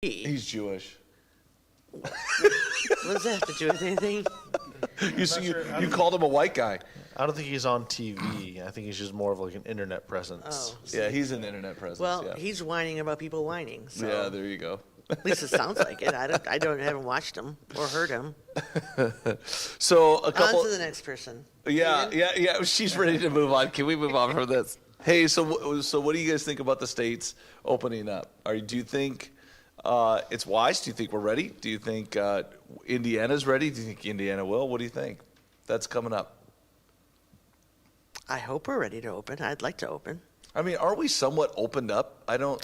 He's Jewish. What does that have to do with anything? You called him a white guy. I don't think he's on TV. I think he's just more of like an internet presence. Oh, Yeah, he's an internet presence. well, yeah. he's whining about people whining. So Yeah, there you go. at least it sounds like it. Haven't watched him or heard him. So a couple. On to the next person. Yeah. She's ready to move on. Can we move on from this? Hey, so what do you guys think about the states opening up? Do you think it's wise? Do you think we're ready? Do you think Indiana's ready? Do you think Indiana will? What do you think? That's coming up. I hope we're ready to open. I'd like to open. I mean, are we somewhat opened up? I don't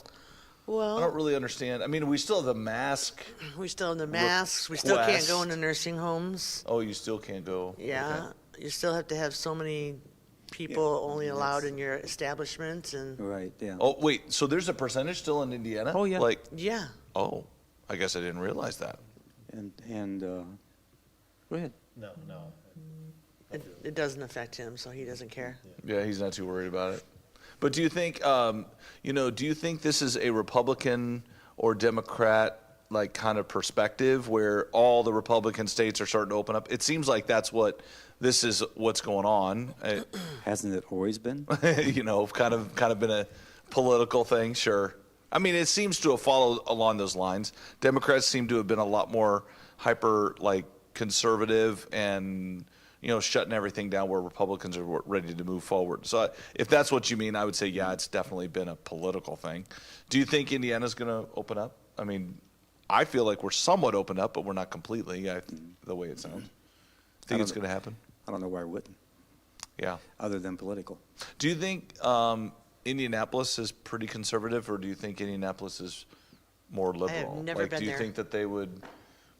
really understand. I mean, we still have the mask. We still have the masks. We still can't go into nursing homes. Oh, you still can't go. Yeah, Okay. you still have to have so many people only allowed in your establishment, and Right, yeah. Oh, wait. So there's a percentage still in Indiana? Oh, yeah. yeah. Oh, I guess I didn't realize that. And go ahead. No. It doesn't affect him, so he doesn't care. Yeah, he's not too worried about it. But do you think, do you think this is a Republican or Democrat like kind of perspective where all the Republican states are starting to open up? It seems like this is what's going on. Hasn't it always been? Kind of been a political thing, sure. I mean, it seems to have followed along those lines. Democrats seem to have been a lot more hyper like conservative and shutting everything down, where Republicans are ready to move forward. So if that's what you mean, I would say, yeah, it's definitely been a political thing. Do you think Indiana's going to open up? I mean, I feel like we're somewhat opened up, but we're not completely, the way it sounds. Think it's going to happen? I don't know why I wouldn't, Yeah. other than political. Do you think Indianapolis is pretty conservative, or do you think Indianapolis is more liberal? I have never been do you there. think that they would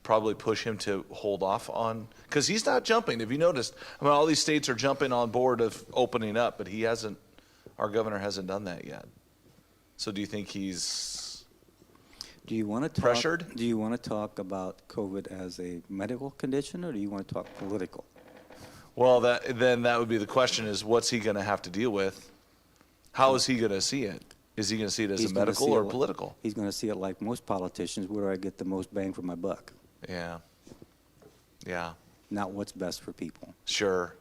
probably push him to hold off on, because he's not jumping? Have you noticed? I mean, all these states are jumping on board of opening up, but our governor hasn't done that yet. So do you think he's pressured? Do you want to talk about COVID as a medical condition, or do you want to talk political? Well, then that would be the question: is what's he going to have to deal with? How is he going to see it? Is he going to see it as a medical or political? He's going to see it like most politicians. Where do I get the most bang for my buck? Yeah. Not what's best for people. Sure.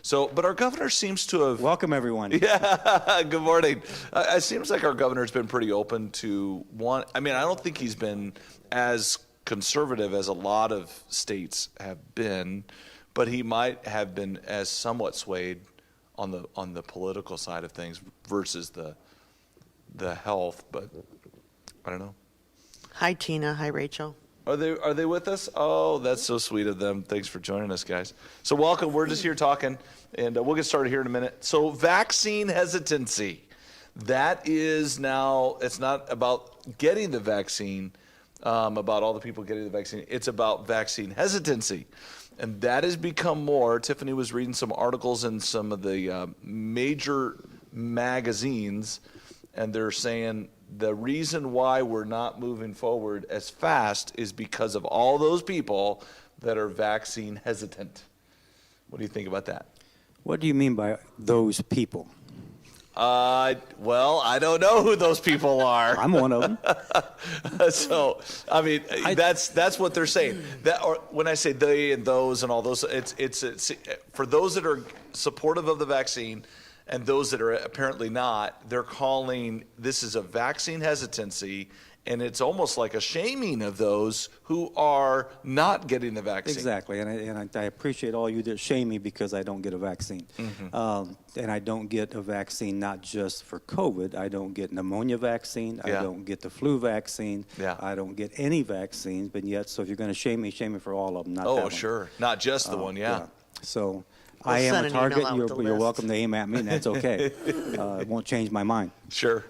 So, but our governor seems to have. Welcome, everyone. Yeah. Good morning. It seems like our governor's been pretty open to one. I mean, I don't think he's been as conservative as a lot of states have been, but he might have been as somewhat swayed on the political side of things versus the health. But I don't know. Hi, Tina. Hi, Rachel. Are they with us? Oh, that's so sweet of them. Thanks for joining us, guys. So welcome. We're just here talking, and we'll get started here in a minute. So vaccine hesitancy. That is now, it's not about getting the vaccine, about all the people getting the vaccine. It's about vaccine hesitancy. And that has become more. Tiffany was reading some articles in some of the major magazines, and they're saying the reason why we're not moving forward as fast is because of all those people that are vaccine hesitant. What do you think about that? What do you mean by those people? Well, I don't know who those people are. I'm one of them. So, I mean, that's what they're saying. That, or when I say they and those and all those, it's for those that are supportive of the vaccine and those that are apparently not. They're calling this is a vaccine hesitancy, and it's almost like a shaming of those who are not getting the vaccine. Exactly, and I appreciate all you that shame me because I don't get a vaccine. Mm-hmm. And I don't get a vaccine not just for COVID. I don't get pneumonia vaccine. Yeah. I don't get the flu vaccine. Yeah. I don't get any vaccines, but yet, so if you're going to shame me for all of them, not that one. Oh, sure. Not just the one, yeah. So We'll I am send a an email target. out with the You're list. welcome to aim at me, and that's okay. It won't change my mind. Sure.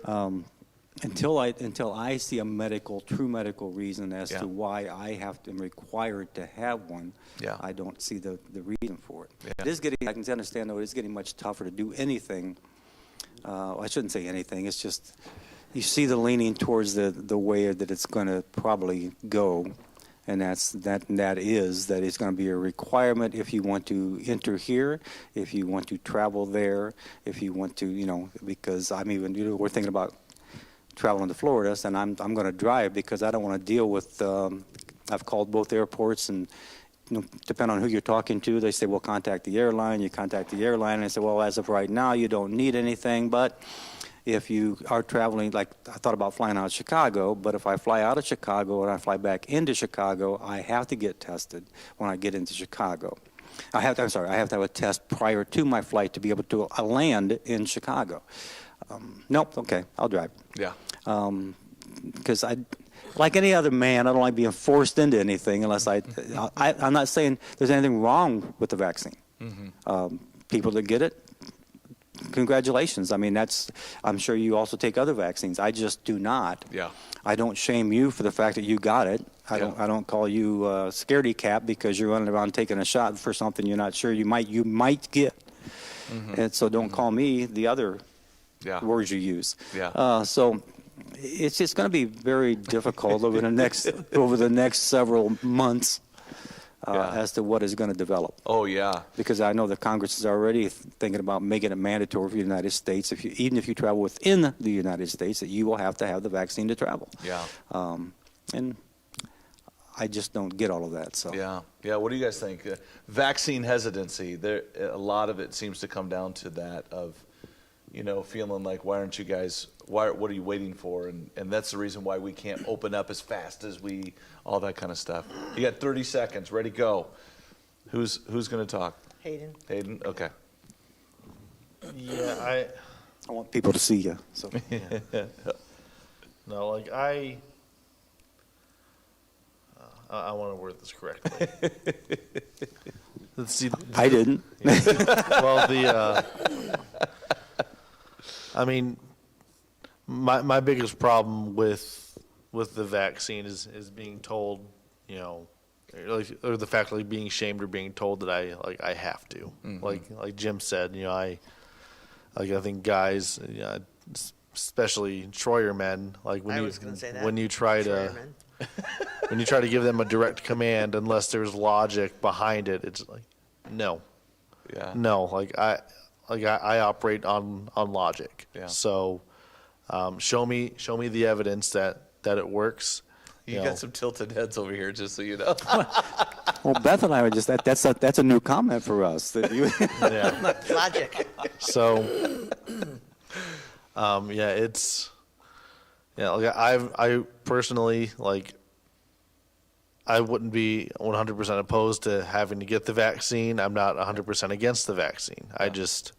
Until I see a true medical reason as Yeah. to why am required to have one, Yeah. I don't see the reason for it. Yeah. It is getting, I can understand though, it's getting much tougher to do anything. I shouldn't say anything. It's just you see the leaning towards the way that it's going to probably go, and that it's going to be a requirement if you want to enter here, if you want to travel there, if you want to, because we're thinking about traveling to Florida, and I'm going to drive because I don't want to deal with. I've called both airports, and depending on who you're talking to, they say, well, contact the airline. You contact the airline, and I say, well, as of right now, you don't need anything, but if you are traveling, like I thought about flying out of Chicago, but if I fly out of Chicago and I fly back into Chicago, I have to get tested when I get into Chicago. I have to have a test prior to my flight to be able to land in Chicago. Nope, okay, I'll drive. Yeah. Because like any other man, I don't like being forced into anything unless I'm not saying there's anything wrong with the vaccine. People that get it, congratulations. I mean, I'm sure you also take other vaccines. I just do not. Yeah. I don't shame you for the fact that you got it. I don't call you scaredy cat because you're running around taking a shot for something you're not sure you might get. And so don't call me the other words you use. Yeah. So it's just going to be very difficult over the next several months as to what is going to develop. Oh, yeah. Because I know the Congress is already thinking about making it mandatory for the United States, even if you travel within the United States, that you will have to have the vaccine to travel. Yeah. And I just don't get all of that. So Yeah. What do you guys think? Vaccine hesitancy. A lot of it seems to come down to that of, feeling like, why aren't you guys? What are you waiting for? And that's the reason why we can't open up as fast as all that kind of stuff. You got 30 seconds. Ready, go. Who's going to talk? Hayden. Okay. Yeah, I want people to see you. So no, like I want to word this correctly. Let's see. I didn't. Well, I mean, my biggest problem with the vaccine is being told, or the fact like being shamed or being told that I have to. Like Jim said, I think guys, especially Troyer men, like when you try to give them a direct command, unless there's logic behind it, it's like no. Yeah. No, I operate on logic. Yeah. So show me the evidence that it works. You got some tilted heads over here, just so you know. Well, Beth and I were just that's a new comment for us. That you Logic. So it's I personally I wouldn't be 100% opposed to having to get the vaccine. I'm not 100% against the vaccine. I just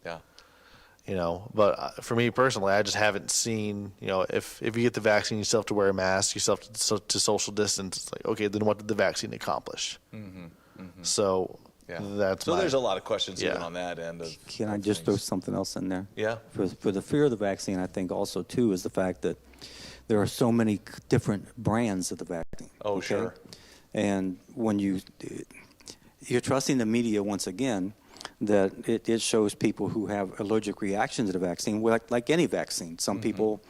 but for me personally, I just haven't seen, if you get the vaccine, you still have to wear a mask, you still have to social distance. It's like, okay, then what did the vaccine accomplish? So there's a lot of questions even on that end. Can I just throw something else in there? Yeah. For the fear of the vaccine, I think also too is the fact that there are so many different brands of the vaccine. Oh, okay? sure. And when you're trusting the media once again, that it shows people who have allergic reactions to the vaccine, like any vaccine. Some people,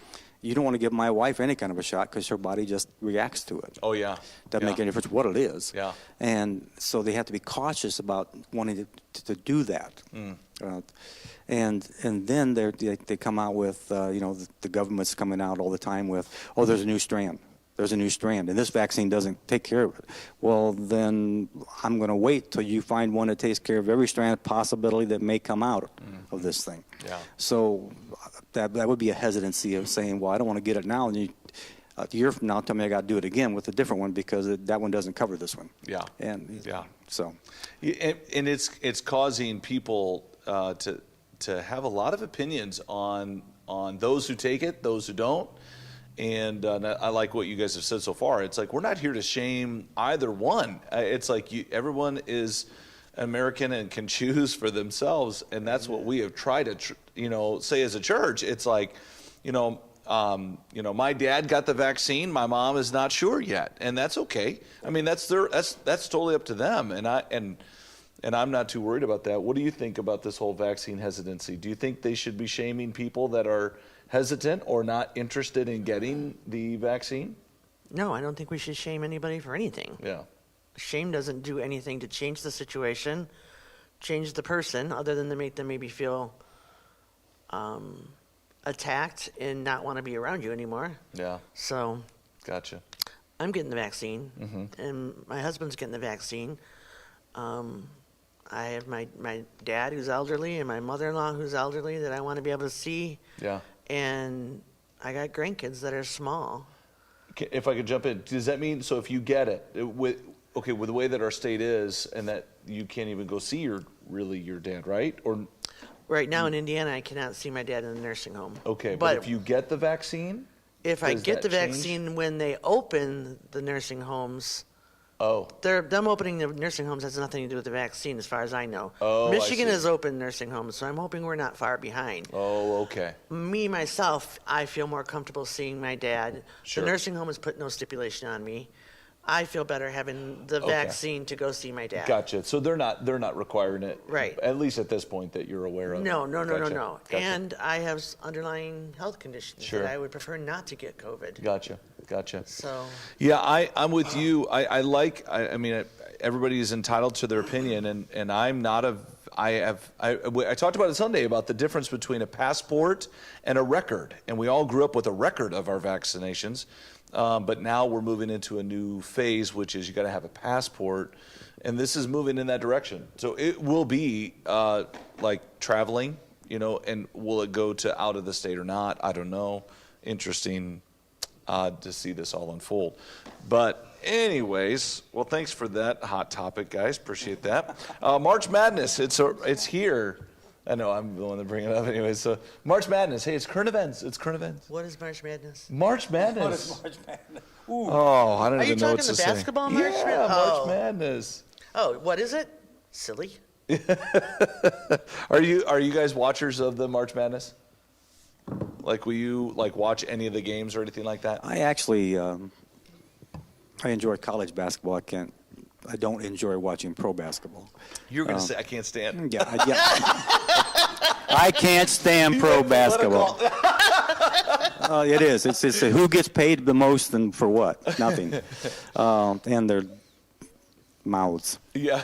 you don't want to give my wife any kind of a shot because her body just reacts to it. Oh, yeah. Doesn't make any difference what it is. Yeah. And so they have to be cautious about wanting to do that. And then they come out with, the government's coming out all the time with, there's a new strand. There's a new strand, and this vaccine doesn't take care of it. Well, then I'm going to wait till you find one that takes care of every strand possibility that may come out of this thing. Yeah. So that would be a hesitancy of saying, well, I don't want to get it now, and a year from now, tell me I got to do it again with a different one because that one doesn't cover this one. Yeah. And so. And it's causing people to have a lot of opinions on those who take it, those who don't. And I like what you guys have said so far. It's like we're not here to shame either one. It's like everyone is American and can choose for themselves, and that's what we have tried to, say as a church. It's like, my dad got the vaccine. My mom is not sure yet, and that's okay. I mean, that's totally up to them, and I'm not too worried about that. What do you think about this whole vaccine hesitancy? Do you think they should be shaming people that are hesitant or not interested in getting the vaccine? No, I don't think we should shame anybody for anything. Yeah. Shame doesn't do anything to change the situation, change the person, other than to make them maybe feel attacked and not want to be around you anymore. Yeah. So Gotcha. I'm getting the vaccine, Mm-hmm. and my husband's getting the vaccine. I have my dad who's elderly and my mother-in-law who's elderly that I want to be able to see. Yeah. And I got grandkids that are small. If I could jump in, does that mean, so if you get it, with the way that our state is, and that you can't even go see your dad, right? Or Right now in Indiana, I cannot see my dad in the nursing home. okay, but if you get the vaccine, if I does get that the change? vaccine when they open the nursing homes, oh, them opening the nursing homes has nothing to do with the vaccine, as far as I know. Oh, I Michigan see. has opened nursing homes, so I'm hoping we're not far behind. oh, okay, Me, myself, I feel more comfortable seeing my dad. Sure. The nursing home has put no stipulation on me. I feel better having the Okay. vaccine to go see my dad. gotcha. So they're not requiring it, Right. At least at this point that you're aware of. No. Gotcha. Gotcha. And I have underlying health conditions Sure. that I would prefer not to get COVID. Gotcha. So, Yeah, I'm with you. I mean, everybody is entitled to their opinion, and I'm not I talked about it Sunday about the difference between a passport and a record, and we all grew up with a record of our vaccinations, but now we're moving into a new phase, which is you got to have a passport, and this is moving in that direction. So it will be like traveling, and will it go to out of the state or not? I don't know. Interesting to see this all unfold. But anyways, well, thanks for that hot topic, guys. Appreciate that. March Madness, it's here. I know I'm the one to bring it up anyway. So March Madness, hey, it's current events. what is March Madness? March Madness. March Madness? Oh, I don't Are you even know what talking to the say. basketball March Yeah, Madness? March Oh. Madness. Oh, what is it? Silly. Are you guys watchers of the March Madness? Like, will you watch any of the games or anything like that? I actually I enjoy college basketball. I don't enjoy watching pro basketball. You were going to say I can't stand. Yeah. I can't stand pro basketball. It is. It's who gets paid the most and for what? Nothing. And their mouths. Yeah.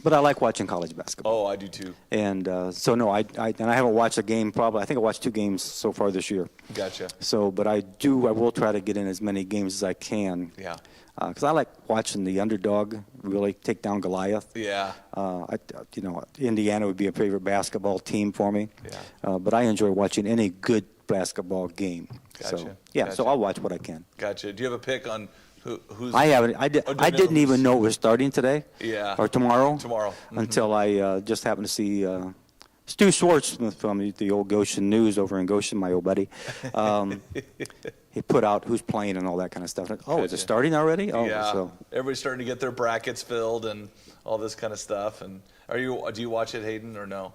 But I like watching college basketball. Oh, I do too. And so no, I haven't watched a game probably. I think I watched 2 games so far this year. Gotcha. So, but I will try to get in as many games as I can. Yeah. Because I like watching the underdog really take down Goliath. Yeah. Indiana would be a favorite basketball team for me. Yeah. But I enjoy watching any good basketball game. Gotcha. So yeah, so Gotcha. I'll watch what I can. Gotcha. Do you have a pick on who's? I haven't. I didn't even know it was starting today. Yeah. Or tomorrow. Tomorrow. Mm-hmm. Until I just happened to see Stu Schwartz from the old Goshen News over in Goshen, my old buddy. He put out who's playing and all that kind of stuff. Oh, is it starting already? Oh, Yeah. so Everybody's starting to get their brackets filled and all this kind of stuff. And do you watch it, Hayden, or no?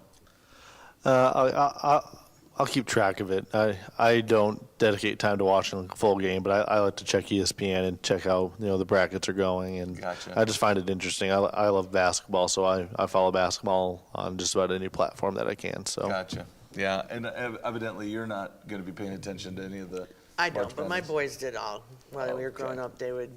I'll keep track of it. I don't dedicate time to watching a full game, but I like to check ESPN and check how the brackets are going, and Gotcha. I just find it interesting. I love basketball, so I follow basketball on just about any platform that I can. So Gotcha. Yeah, and evidently you're not going to be paying attention to any of the. I don't, March but my Madness. boys did all. While we were Okay. growing up, they would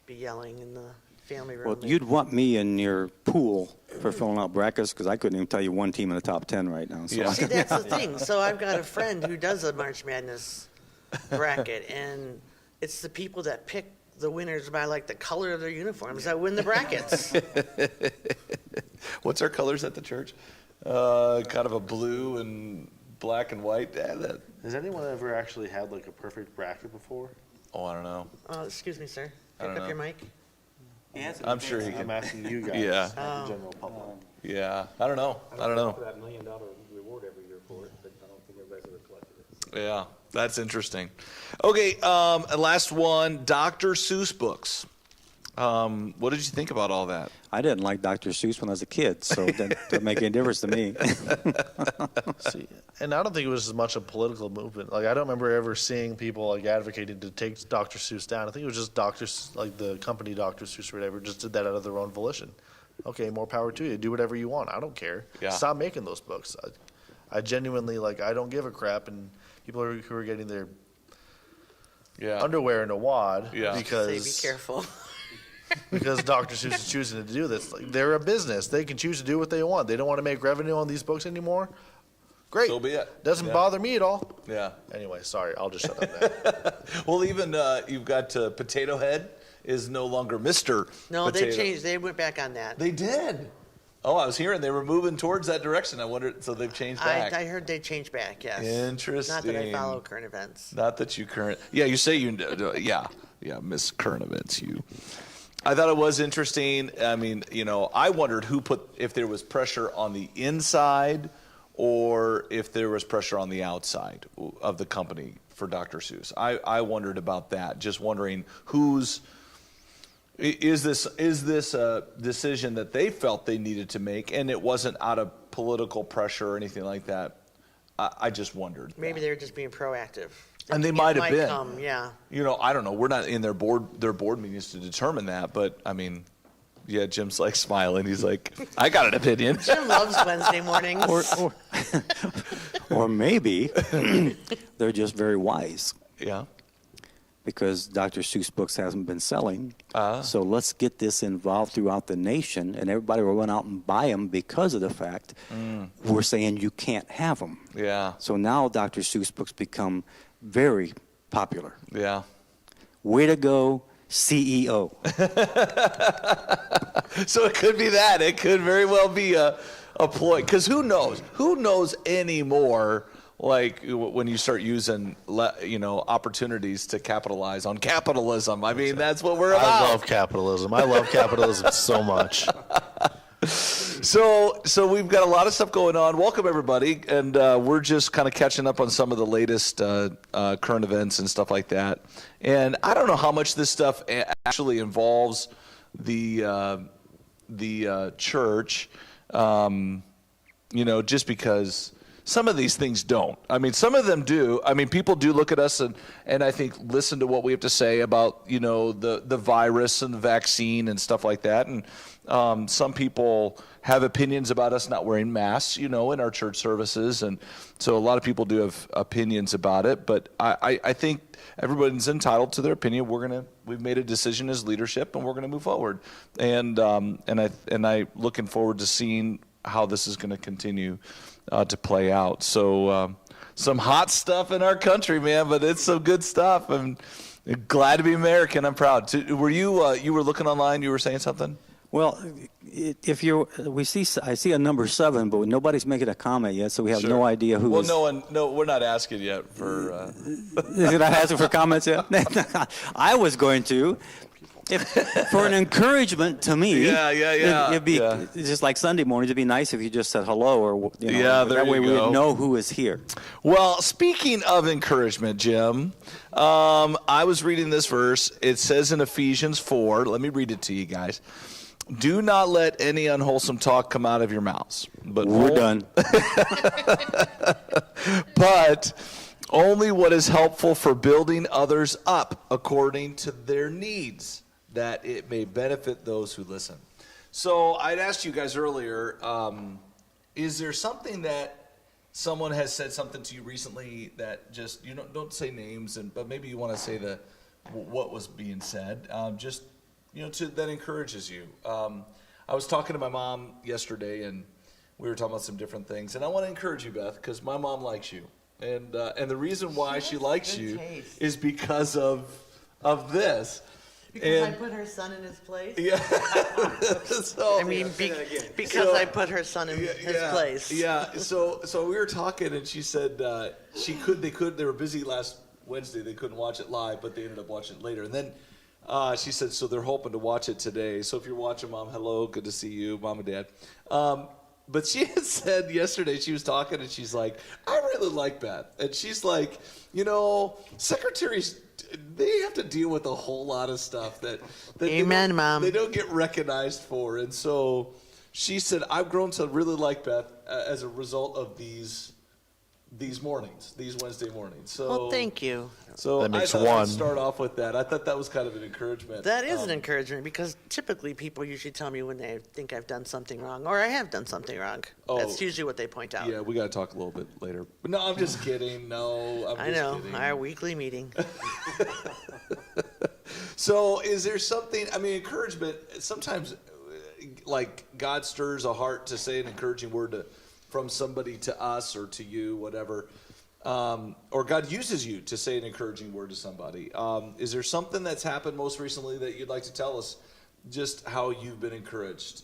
be yelling in the family room. well, you'd want me in your pool for filling out brackets because I couldn't even tell you one team in the top 10 right now. So Yeah. See, that's the thing. So I've got a friend who does a March Madness bracket, and it's the people that pick the winners by like the color of their uniforms that win the brackets. What's our colors at the church? Kind of a blue and black and white. Yeah, that. has anyone ever actually had like a perfect bracket before? Oh, I don't know. Excuse me, sir. I Pick don't up your know. mic. I'm sure he I'm can. asking you guys, Yeah. not the general public. Yeah, I don't know. I don't know. For that $1 million reward every year for it, but I don't think everybody's ever collected it. Yeah, that's interesting. Okay, last one. Dr. Seuss books. What did you think about all that? I didn't like Dr. Seuss when I was a kid, so it didn't make any difference to me. See, and I don't think it was as much a political movement. Like, I don't remember ever seeing people like advocating to take Dr. Seuss down. I think it was just like the company Dr. Seuss or whatever just did that out of their own volition. Okay, more power to you. Do whatever you want. I don't care. Yeah. Stop making those books. I genuinely I don't give a crap. And people who are getting their Yeah. underwear in a wad Yeah. because Say, be careful. because Dr. Seuss is choosing to do this. Like, they're a business. They can choose to do what they want. They don't want to make revenue on these books anymore. Great. So be it. Doesn't Yeah. bother me at all. Yeah. Anyway, sorry. I'll just shut up now. Well, even you've got Potato Head is no longer Mr. No, Potato. they changed. They went back on that. They did. Oh, I was hearing they were moving towards that direction. I wondered, so they've changed back. I heard they changed back. Yes. Interesting. Not that I follow current events. Not that you current. Yeah, you say you. Yeah, miss current events. You. I thought it was interesting. I mean, I wondered if there was pressure on the inside or if there was pressure on the outside of the company for Dr. Seuss. I wondered about that. Just wondering is this a decision that they felt they needed to make, and it wasn't out of political pressure or anything like that. I just wondered. Maybe they were just being proactive. And they It might have been. Come, yeah. I don't know. We're not in their board meetings to determine that, but I mean, yeah, Jim's like smiling. He's like, I got an opinion. Jim loves Wednesday mornings. Or maybe they're just very wise Yeah. because Dr. Seuss books hasn't been selling. So let's get this involved throughout the nation, and everybody will run out and buy them because of the fact we're saying you can't have them. Yeah. So now Dr. Seuss books become very popular. Yeah. Way to go, CEO. So it could be that. It could very well be a ploy. Because who knows? Who knows anymore? Like when you start using, opportunities to capitalize on capitalism. I mean, that's what we're about. I love capitalism. I love capitalism so much. So we've got a lot of stuff going on. Welcome, everybody. And we're just kind of catching up on some of the latest current events and stuff like that. And I don't know how much this stuff actually involves the church, just because some of these things don't. I mean, some of them do. I mean, people do look at us and I think listen to what we have to say about, the virus and the vaccine and stuff like that. And some people have opinions about us not wearing masks, in our church services. And so a lot of people do have opinions about it. But I think everybody's entitled to their opinion. We've made a decision as leadership, and we're gonna move forward. And I looking forward to seeing how this is going to continue to play out. So some hot stuff in our country, man, but it's some good stuff. I'm glad to be American. I'm proud. Were you you were looking online? You were saying something? Well, I see a number 7, but nobody's making a comment yet, so we have Sure. no idea who. Well, we're not asking yet for. You're not asking for comments yet? I was going to. For an encouragement to me, it'd be just like Sunday mornings. It'd be nice if you just said hello, or Yeah, there that way you we go. would know who is here. Well, speaking of encouragement, Jim, I was reading this verse. It says in Ephesians 4. Let me read it to you guys. Do not let any unwholesome talk come out of your mouths. But We're done. But only what is helpful for building others up according to their needs, that it may benefit those who listen. So I'd asked you guys earlier, is there something that someone has said something to you recently that just, don't say names, but maybe you want to say what was being said, that encourages you. I was talking to my mom yesterday, and we were talking about some different things, and I want to encourage you, Beth, because my mom likes you. And the reason why she likes you is because of this. Because I put her son in his place? Yeah. So, I mean, because I put her son in his place. Yeah. So we were talking, and she said they were busy last Wednesday. They couldn't watch it live, but they ended up watching it later. And then she said, so they're hoping to watch it today. So if you're watching, Mom, hello, good to see you, Mom and Dad. But she had said yesterday, she was talking, and she's like, I really like Beth. And she's like, secretaries, they have to deal with a whole lot of stuff that Amen, Mom. They don't get recognized for. And so she said, I've grown to really like Beth as a result of these mornings, these Wednesday mornings. So, Well, thank you. So That makes I thought one. I'd start off with that. I thought that was kind of an encouragement. That is an encouragement, because typically people usually tell me when they think I've done something wrong, or I have done something wrong. Oh. That's usually what they point out. Yeah, we got to talk a little bit later. But no, I'm just kidding. No, I'm I just know, kidding. our weekly meeting. So is there something, encouragement, sometimes like God stirs a heart to say an encouraging word from somebody to us or to you, whatever, or God uses you to say an encouraging word to somebody. Is there something that's happened most recently that you'd like to tell us, just how you've been encouraged,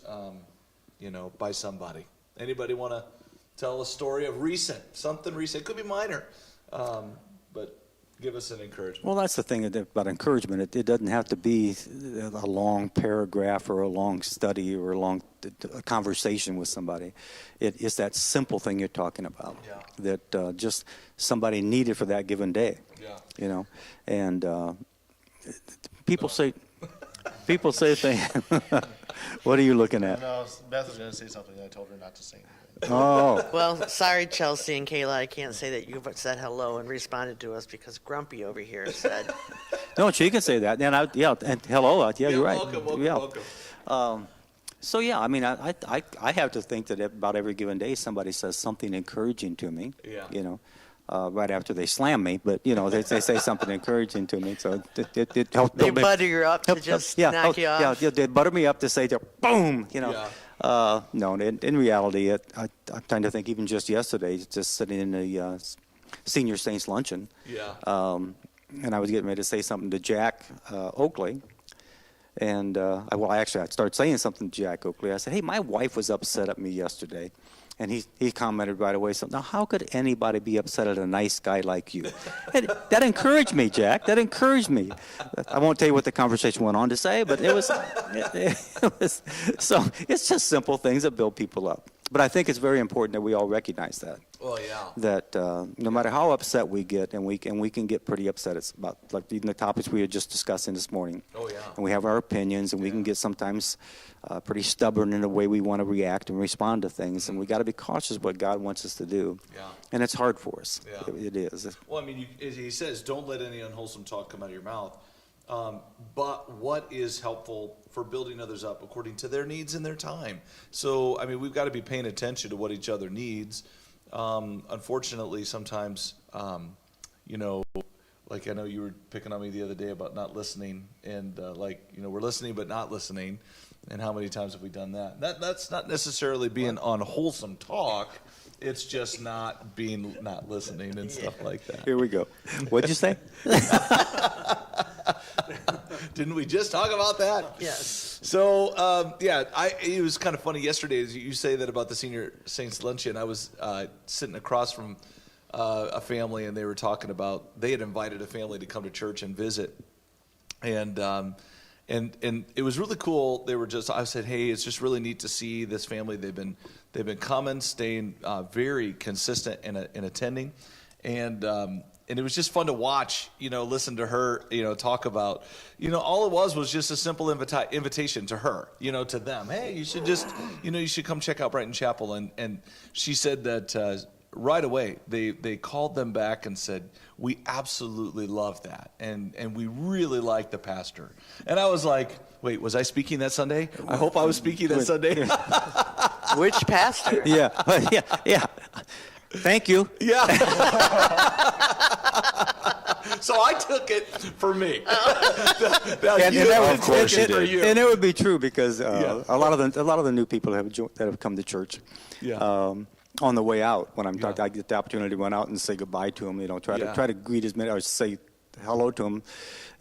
by somebody? Anybody want to tell a story of something recent? It could be minor, but give us an encouragement. Well, that's the thing about encouragement. It doesn't have to be a long paragraph or a long study or a long conversation with somebody. It's that simple thing you're talking about that just somebody needed for that given day. Yeah. And people say things. What are you looking at? No, Beth was going to say something. I told her not to say anything. Oh, Well, sorry, Chelsea and Kayla, I can't say that you've said hello and responded to us because Grumpy over here said, no, she can say that. And and hello, you're right. Welcome. So yeah, I mean, I have to think that about every given day somebody says something encouraging to me. Yeah. Right after they slam me, but they say something encouraging to me. So it helps. they butter you up to just knock you off. Yeah, they butter me up to say, boom, No, in reality, I'm trying to think. Even just yesterday, just sitting in the senior saints luncheon, and I was getting ready to say something to Jack Oakley. And I started saying something to Jack Oakley. I said, "Hey, my wife was upset at me yesterday," and he commented right away. So now, how could anybody be upset at a nice guy like you? And that encouraged me, Jack. That encouraged me. I won't tell you what the conversation went on to say, but it was so. It's just simple things that build people up. But I think it's very important that we all recognize that. Oh yeah. That no matter how upset we get, and we can get pretty upset. It's about like even the topics we were just discussing this morning. Oh yeah. And we have our opinions, and we can get sometimes pretty stubborn in the way we want to react and respond to things. And we got to be cautious what God wants us to do. Yeah. And it's hard for us. Yeah. It is. Well, I mean, as he says, don't let any unwholesome talk come out of your mouth. But what is helpful for building others up according to their needs and their time? So, I mean, we've got to be paying attention to what each other needs. Unfortunately, sometimes, like I know you were picking on me the other day about not listening, and we're listening but not listening, and how many times have we done that? That's not necessarily being unwholesome talk. It's just not listening and stuff like that. Here we go. What'd you say? Didn't we just talk about that? Yes. So, it was kind of funny yesterday, as you say that about the Senior Saints Luncheon. I was sitting across from a family, and they were talking about, they had invited a family to come to church and visit. And it was really cool. I said, hey, it's just really neat to see this family. They've been coming, staying very consistent in attending. And it was just fun to watch, listen to her, talk about, all it was just a simple invitation to her, to them. Hey, you should just, you should come check out Brighton Chapel. And she said that right away they called them back and said, we absolutely love that. And we really like the pastor. And I was like, wait, was I speaking that Sunday? I hope I was speaking that Sunday. Which pastor? Yeah. Thank you. Yeah. So I took it for me. And it would be true because a lot of the new people that have come to church. Yeah. On the way out, when I get the opportunity to run out and say goodbye to them, try to greet as many or say hello to them.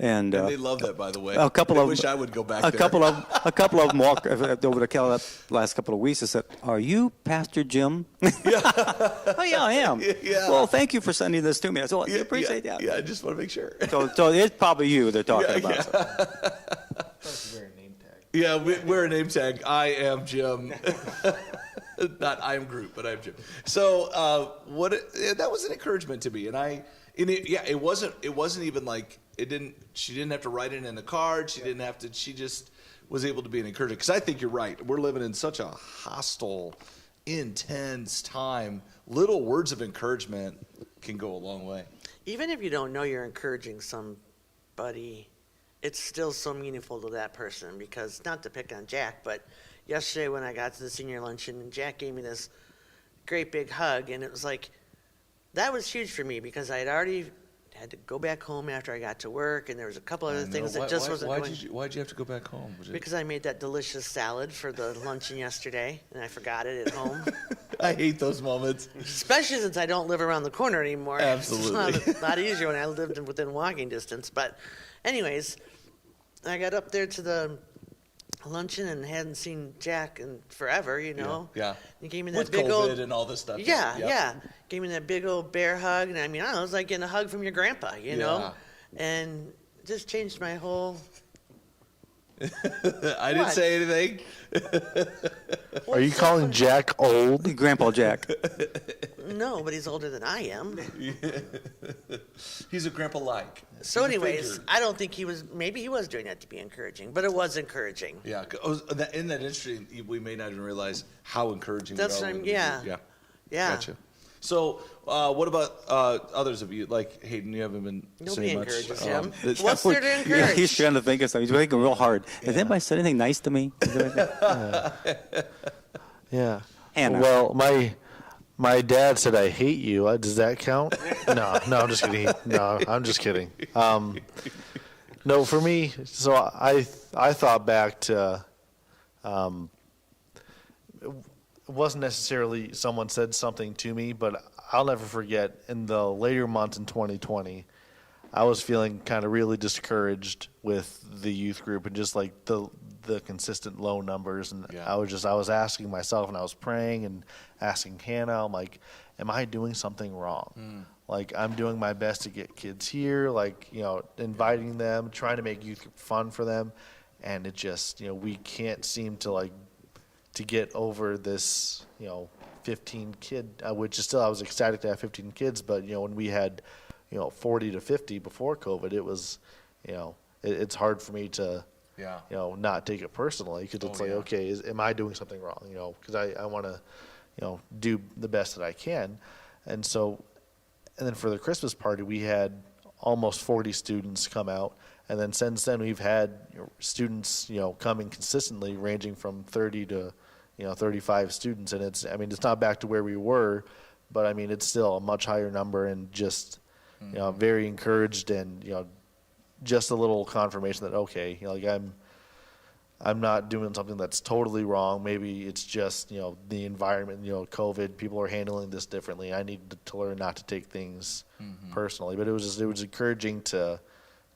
And they love that, by the way. I wish I would go back a there. couple of them walked over the last couple of weeks and said, "Are you Pastor Jim?" Yeah. Oh yeah, I am. Yeah. Well, thank you for sending this to me. I said, well, I appreciate that. Yeah, I just want to make sure. So it's probably you they're talking about. Yeah. That's a very name tag. Yeah, wear a name tag. I am Jim. Not I am Groot, but I am Jim. So that was an encouragement to me, it wasn't even like she didn't have to write it in a card. She didn't have to. She just was able to be an encouragement. Because I think you're right. We're living in such a hostile, intense time. Little words of encouragement can go a long way. Even if you don't know you're encouraging somebody, it's still so meaningful to that person. Because, not to pick on Jack, but yesterday when I got to the senior luncheon and Jack gave me this great big hug, and it was like, that was huge for me because I had already had to go back home after I got to work, and there was a couple other things that just wasn't going. Why'd you have to go back home? Because I made that delicious salad for the luncheon yesterday, and I forgot it at home. I hate those moments. Especially since I don't live around the corner anymore. Absolutely. It's a lot easier when I lived within walking distance. But anyways, I got up there to the luncheon and hadn't seen Jack in forever, you know. Yeah. He gave me that With big COVID old and all this stuff. Yeah, Yep. yeah. Gave me that big old bear hug, and I mean, I don't know, it was like getting a hug from your grandpa, you know. And just changed my whole. I didn't What? say anything. Are you calling Jack old? Grandpa Jack. No, but he's older than I am. He's a grandpa-like. So, He's a anyways, figure. I don't think he was. Maybe he was doing that to be encouraging, but it was encouraging. Yeah. In that industry, we may not even realize how encouraging. That's we are what I'm- when we do- yeah. Yeah. Yeah. Gotcha. So, what about others of you? Like Hayden, you haven't been Nobody saying much. encourages him. it's- What's there to Yeah, encourage? he's trying to think of something. He's thinking real hard. Has anybody said anything nice to me? Yeah. Hannah. Well, my dad said I hate you. Does that count? No, I'm just kidding. No, I'm just kidding. No, for me, so I thought back to, it wasn't necessarily someone said something to me, but I'll never forget in the later months in 2020, I was feeling kind of really discouraged with the youth group and just like the consistent low numbers. And Yeah. I was asking myself, and I was praying and asking Hannah, I'm like, am I doing something wrong? Like, I'm doing my best to get kids here, like, you know, inviting them, trying to make youth group fun for them. And it just, you know, we can't seem to like, to get over this, you know, 15 kid, which is still, I was ecstatic to have 15 kids, but, you know, when we had, you know, 40 to 50 before COVID, it was, you know, it's hard for me to, Yeah. you know, not take it personally, because it's like, yeah. okay, am I doing something wrong? You know, because I want to, you know, do the best that I can. And so, and then for the Christmas party, we had almost 40 students come out. And then since then, we've had students, you know, coming consistently, ranging from 30 to, you know, 35 students. And it's, I mean, it's not back to where we were, but I mean, it's still a much higher number, and just, you know, very encouraged, and, you know, just a little confirmation that, okay, you know, like I'm not doing something that's totally wrong. Maybe it's just, you know, the environment, you know, COVID, people are handling this differently. I need to learn not to take things personally. But it was encouraging to,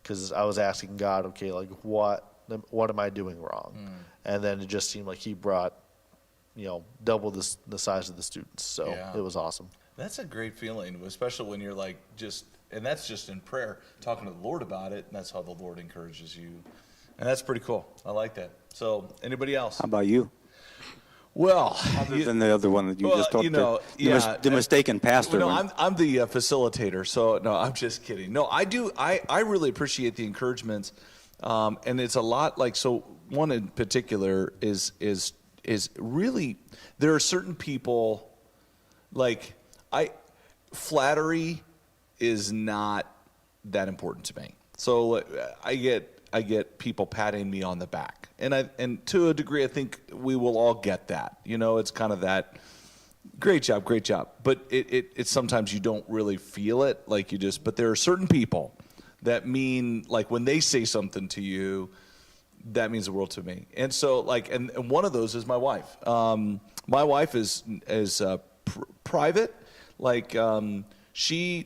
because I was asking God, okay, like what am I doing wrong? And then it just seemed like He brought, you know, double the size of the students. So Yeah. it was awesome. That's a great feeling, especially when you're like and that's just in prayer, talking to the Lord about it, and that's how the Lord encourages you. And that's pretty cool. I like that. So, anybody else? How about you? Well, Other than the other one that you well, just talked you know, to. yeah. The mistaken pastor No, one. I'm the facilitator, so no, I'm just kidding. No, I do. I really appreciate the encouragements, and it's a lot like, so one in particular is really, there are certain people, like, flattery is not that important to me. So I get people patting me on the back, and to a degree, I think we will all get that. You know, it's kind of that, great job. But it's sometimes you don't really feel it, like you just. But there are certain people that mean, like, when they say something to you, that means the world to me. And so, like, and one of those is my wife. My wife is private, like, she'll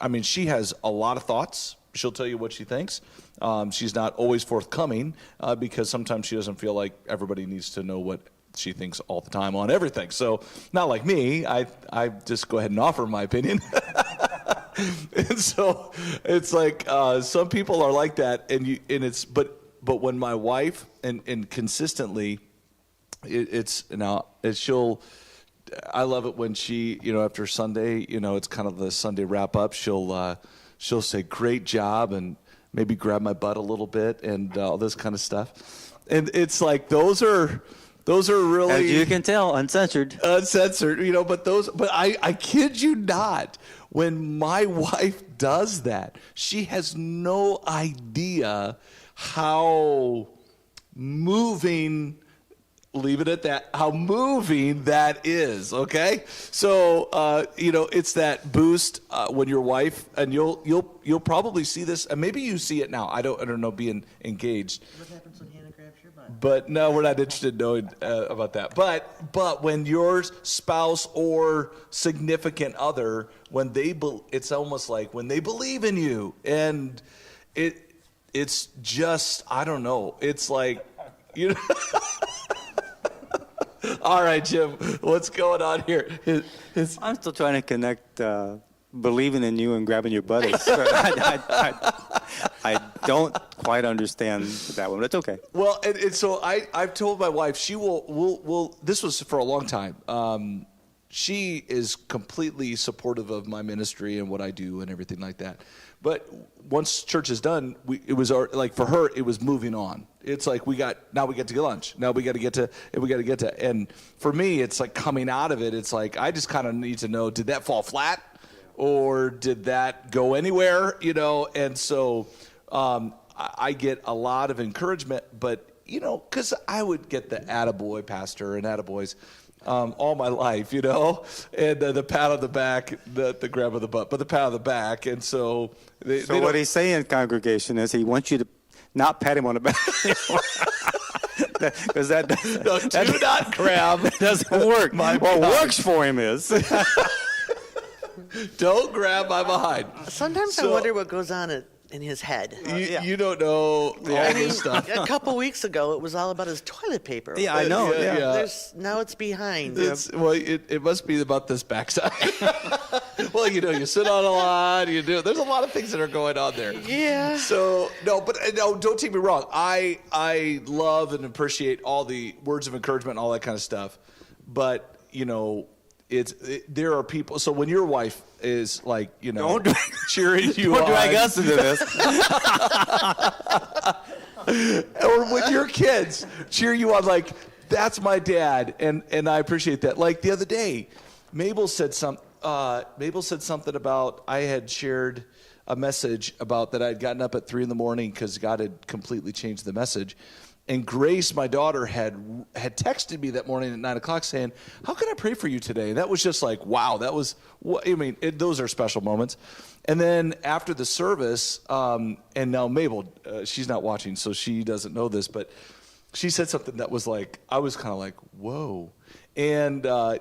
I mean, she has a lot of thoughts. She'll tell you what she thinks. She's not always forthcoming because sometimes she doesn't feel like everybody needs to know what she thinks all the time on everything. So not like me. I just go ahead and offer my opinion. And so it's like some people are like that, but when my wife and consistently, I love it when she, you know, after Sunday, you know, it's kind of the Sunday wrap up. She'll say, "Great job," and maybe grab my butt a little bit and all this kind of stuff. And it's like those are really, As you can tell, uncensored. you know. But I kid you not, when my wife does that, she has no idea how moving leave it at that. How moving that is. Okay, so it's that boost when your wife, and you'll probably see this, and maybe you see it now. I don't know, being engaged. What happens when Hannah grabs your butt? But no, we're not interested in knowing about that. But when your spouse or significant other, when it's almost like when they believe in you, and it's just, I don't know. It's like, All right, Jim, what's going on here? I'm still trying to connect believing in you and grabbing your butt. I don't quite understand that one, but it's okay. Well, and so I've told my wife, she will this was for a long time. She is completely supportive of my ministry and what I do and everything like that. But once church is done, it was like for her, it was moving on. It's like now we get to get lunch. Now we got to get to, and for me, it's like coming out of it. It's like I just kind of need to know, did that fall flat, or did that go anywhere? And so I get a lot of encouragement, but because I would get the attaboy pastor and attaboys all my life, and the pat on the back, the grab of the butt, but the pat on the back, and so. What he's saying, congregation, is he wants you to not pat him on the back. Because do not grab. That doesn't work. What works for him is. Don't grab my behind. Sometimes I wonder what goes on in his head. You don't know all this stuff. A couple weeks ago, it was all about his toilet paper. Yeah, I know. Yeah. Now it's behind. Well, it must be about this backside. Well, you sit on a lot. There's a lot of things that are going on there. Yeah. So no, don't take me wrong. I love and appreciate all the words of encouragement and all that kind of stuff. But there are people. So when your wife is like, cheering you on, don't drag us into this. or when your kids cheer you on, like, that's my dad, and I appreciate that. Like the other day, Mabel said something about, I had shared a message about that I'd gotten up at 3 a.m. because God had completely changed the message. And Grace, my daughter, had texted me that morning at 9 o'clock saying, "How can I pray for you today?" And that was just like, wow, that was, those are special moments. And then after the service, and now Mabel, she's not watching, so she doesn't know this, but she said something that was like, I was kind of like, whoa. And I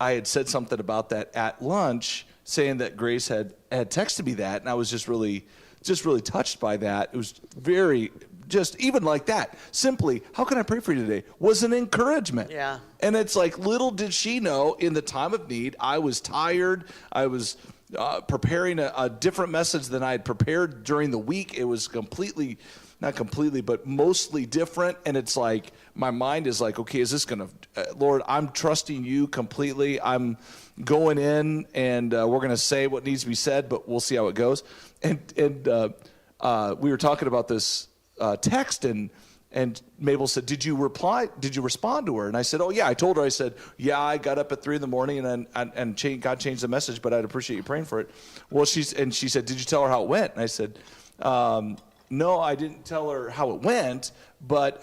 had said something about that at lunch, saying that Grace had texted me that, and I was just really touched by that. It was very, just even like that, simply, how can I pray for you today, was an encouragement. Yeah. And it's like, little did she know, in the time of need, I was tired. I was preparing a different message than I had prepared during the week. It was not completely, but mostly different. And it's like, my mind is like, okay, is this going to, Lord, I'm trusting you completely. I'm going in, and we're going to say what needs to be said, but we'll see how it goes. And we were talking about this text, and Mabel said, did you respond to her? And I said, oh yeah. I told her, I said, yeah, I got up at 3 a.m. and God changed the message, but I'd appreciate you praying for it. Well, she said, did you tell her how it went? And I said, no, I didn't tell her how it went, but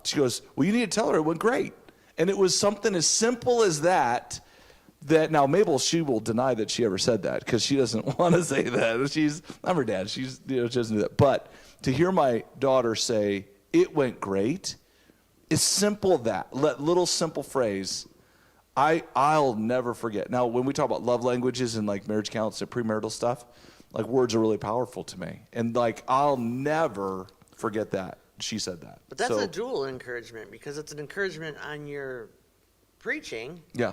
she goes, well, you need to tell her it went great. And it was something as simple as that now Mabel, she will deny that she ever said that, because she doesn't want to say that. I'm her dad. She doesn't do that. But to hear my daughter say, it went great, is simple. That little simple phrase, I'll never forget. Now, when we talk about love languages and like marriage counts and premarital stuff, like, words are really powerful to me. And like, I'll never forget that she said that. But that's a dual encouragement, because it's an encouragement on your preaching. Yeah.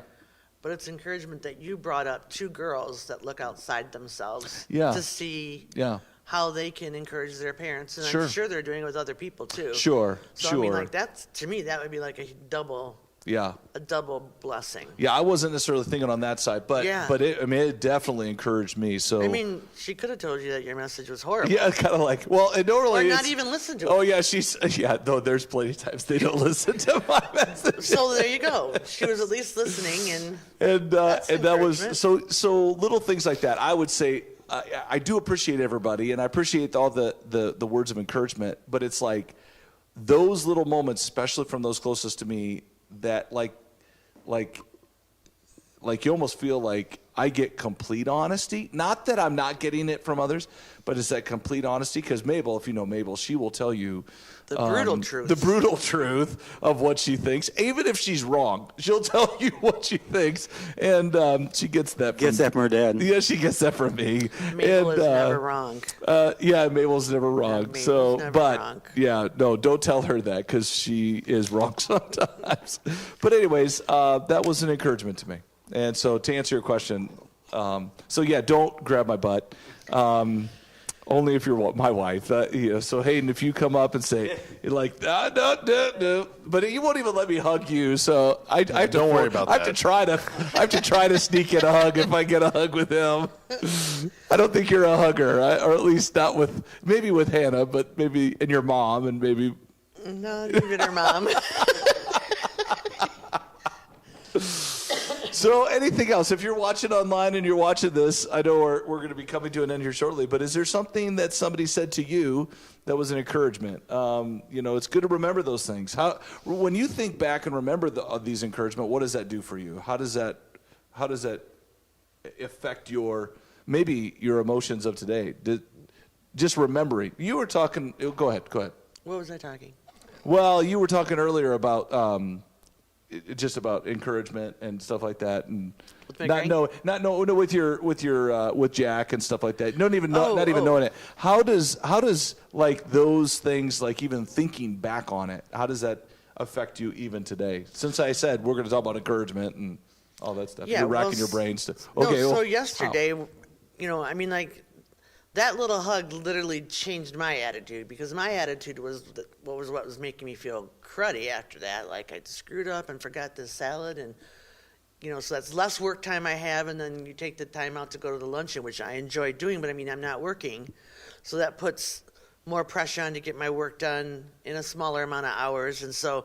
But it's encouragement that you brought up 2 girls that look outside themselves to see how they can encourage their parents. And I'm sure they're doing it with other people too. Sure. I mean, like, to me, that would be like a double blessing. Yeah, I wasn't necessarily thinking on that side, but it definitely encouraged me. So I mean, she could have told you that your message was horrible. Yeah, kind of like, well, and normally, or not even listen to it. Oh yeah, though there's plenty of times they don't listen to my message. So there you go. She was at least listening, and that was so little things like that. I would say I do appreciate everybody, and I appreciate all the words of encouragement, but it's like, those little moments, especially from those closest to me, that like you almost feel like I get complete honesty. Not that I'm not getting it from others, but it's that complete honesty. Because Mabel, if you know Mabel, she will tell you The brutal truth. The brutal truth of what she thinks. Even if she's wrong, she'll tell you what she thinks. And she gets that from her dad. Yeah, she gets that from me. Mabel is never wrong. Yeah, Mabel's never wrong. Mabel's never wrong. Yeah, no, don't tell her that because she is wrong sometimes. But anyways, that was an encouragement to me. And so to answer your question, so yeah, don't grab my butt. Only if you're my wife. So Hayden, if you come up and say, you're like, no, but you won't even let me hug you. So I have to Don't worry about I have to try to sneak in a hug if I get a hug with him. I don't think you're a hugger, or at least not maybe with Hannah, but maybe and your mom and maybe. No, even her mom. So anything else? If you're watching online and you're watching this, I know we're going to be coming to an end here shortly, but is there something that somebody said to you that was an encouragement? It's good to remember those things. When you think back and remember these encouragement, what does that do for you? How does that affect your emotions of today? Just remembering. You were talking, go ahead. What was I talking? Well, you were talking earlier about just about encouragement and stuff like that, and with Jack and stuff like that. Not even knowing it. How does like those things, like even thinking back on it, how does that affect you even today? Since I said we're going to talk about encouragement and all that stuff, you're racking your brains. So yesterday, that little hug literally changed my attitude, because my attitude was what was making me feel cruddy after that. Like I'd screwed up and forgot this salad, and so that's less work time I have, and then you take the time out to go to the luncheon, which I enjoy doing, but I'm not working, so that puts more pressure on to get my work done in a smaller amount of hours, and so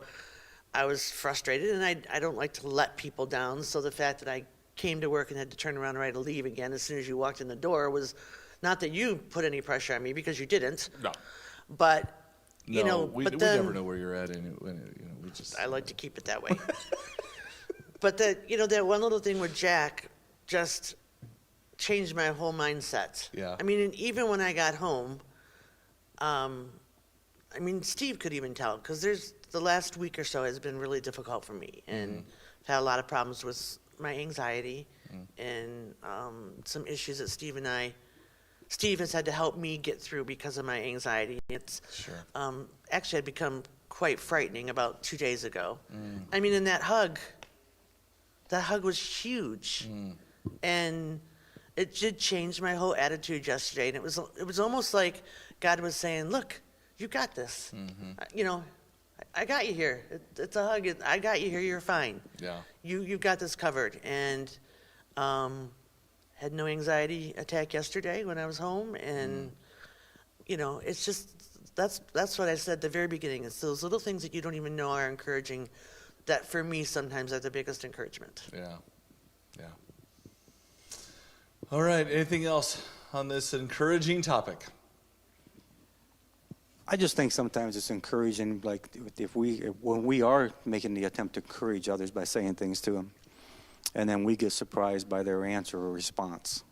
I was frustrated, and I don't like to let people down. So the fact that I came to work and had to turn around and ready to leave again as soon as you walked in the door was. Not that you put any pressure on me, because you didn't. No. But, we never know where you're at. We just. I like to keep it that way. But that one little thing with Jack just changed my whole mindset. Yeah. And even when I got home, Steve could even tell, because the last week or so has been really difficult for me, and I've had a lot of problems with my anxiety and some issues that Steve has had to help me get through because of my anxiety. It's actually had become quite frightening about 2 days ago. And that hug was huge. And it did change my whole attitude yesterday. And it was almost like God was saying, look, you got this. I got you here. It's a hug. I got you here. You're fine. Yeah. You've got this covered. And had no anxiety attack yesterday when I was home, and it's just that's what I said at the very beginning. It's those little things that you don't even know are encouraging, that for me sometimes are the biggest encouragement. Yeah. All right. Anything else on this encouraging topic? I just think sometimes it's encouraging, like when we are making the attempt to encourage others by saying things to them, and then we get surprised by their answer or response.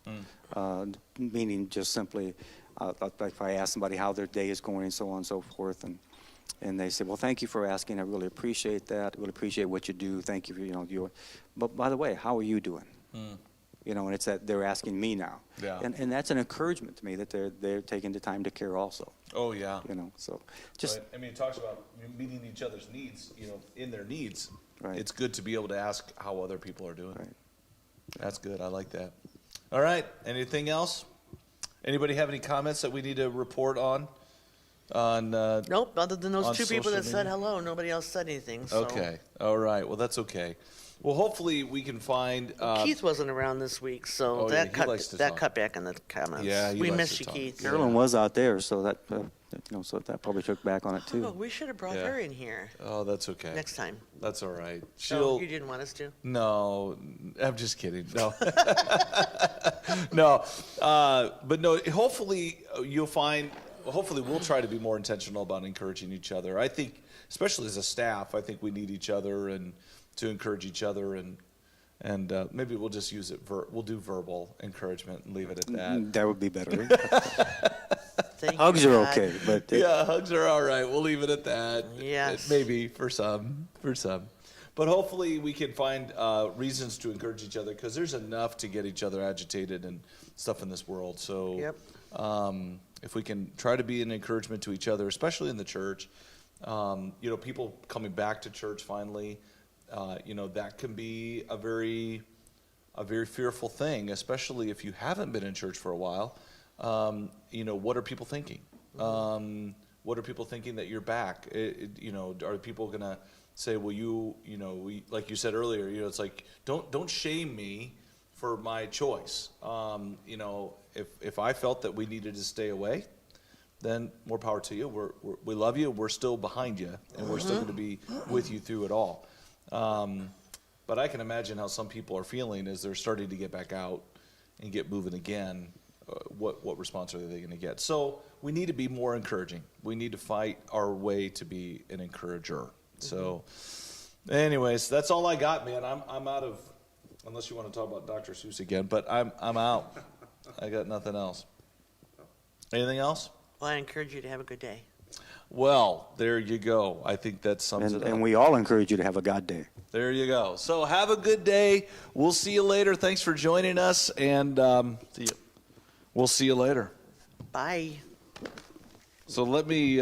Meaning just simply, like if I ask somebody how their day is going and so on and so forth, and they say, well, thank you for asking. I really appreciate that. I really appreciate what you do. Thank you for, but by the way, how are you doing? And it's that they're asking me now. Yeah. And that's an encouragement to me that they're taking the time to care also. Oh, yeah. So just. But, it talks about meeting each other's needs, in their needs. Right. It's good to be able to ask how other people are doing. Right. That's good. I like that. All right. Anything else? Anybody have any comments that we need to report on? Nope. Other than those on two people social that said media? hello, nobody else said anything. So. Okay. All right. Well, that's okay. Well, hopefully we can find. Keith wasn't around this week, so he likes to talk. cut back on the comments. Yeah, he we likes missed to you, talk. Keith. Carolyn was out there, so that so that probably took back on it too. Oh, we should have brought Yeah. her in here Oh, that's okay. next time. That's all right. So you didn't want us to? No, I'm just kidding. No, no, but no. Hopefully you'll find hopefully we'll try to be more intentional about encouraging each other. I think, especially as a staff, I think we need each other and to encourage each other, and maybe we'll just use it. We'll do verbal encouragement and leave it at that. That would be better. Thank Hugs you, are God. okay, but Yeah, hugs are all right. We'll leave it at that. Yes. Maybe for some. But hopefully we can find reasons to encourage each other, because there's enough to get each other agitated and stuff in this world. So Yep. if we can try to be an encouragement to each other, especially in the church, people coming back to church finally, that can be a very fearful thing, especially if you haven't been in church for a while. What are people thinking? What are people thinking that you're back? Are people gonna say, well, like you said earlier, it's like, don't shame me for my choice. If I felt that we needed to stay away, then more power to you. We love you. We're still behind you, and we're still going to be with you through it all. But I can imagine how some people are feeling as they're starting to get back out and get moving again. What response are they going to get? So we need to be more encouraging. We need to fight our way to be an encourager. So, anyways, that's all I got, man. I'm out of, unless you want to talk about Dr. Seuss again, but I'm out. I got nothing else. Anything else? Well, I encourage you to have a good day. Well, there you go. I think that sums it up. and we all encourage you to have a God day. There you go. So have a good day. We'll see you later. Thanks for joining us, and we'll see you later. Bye. So let me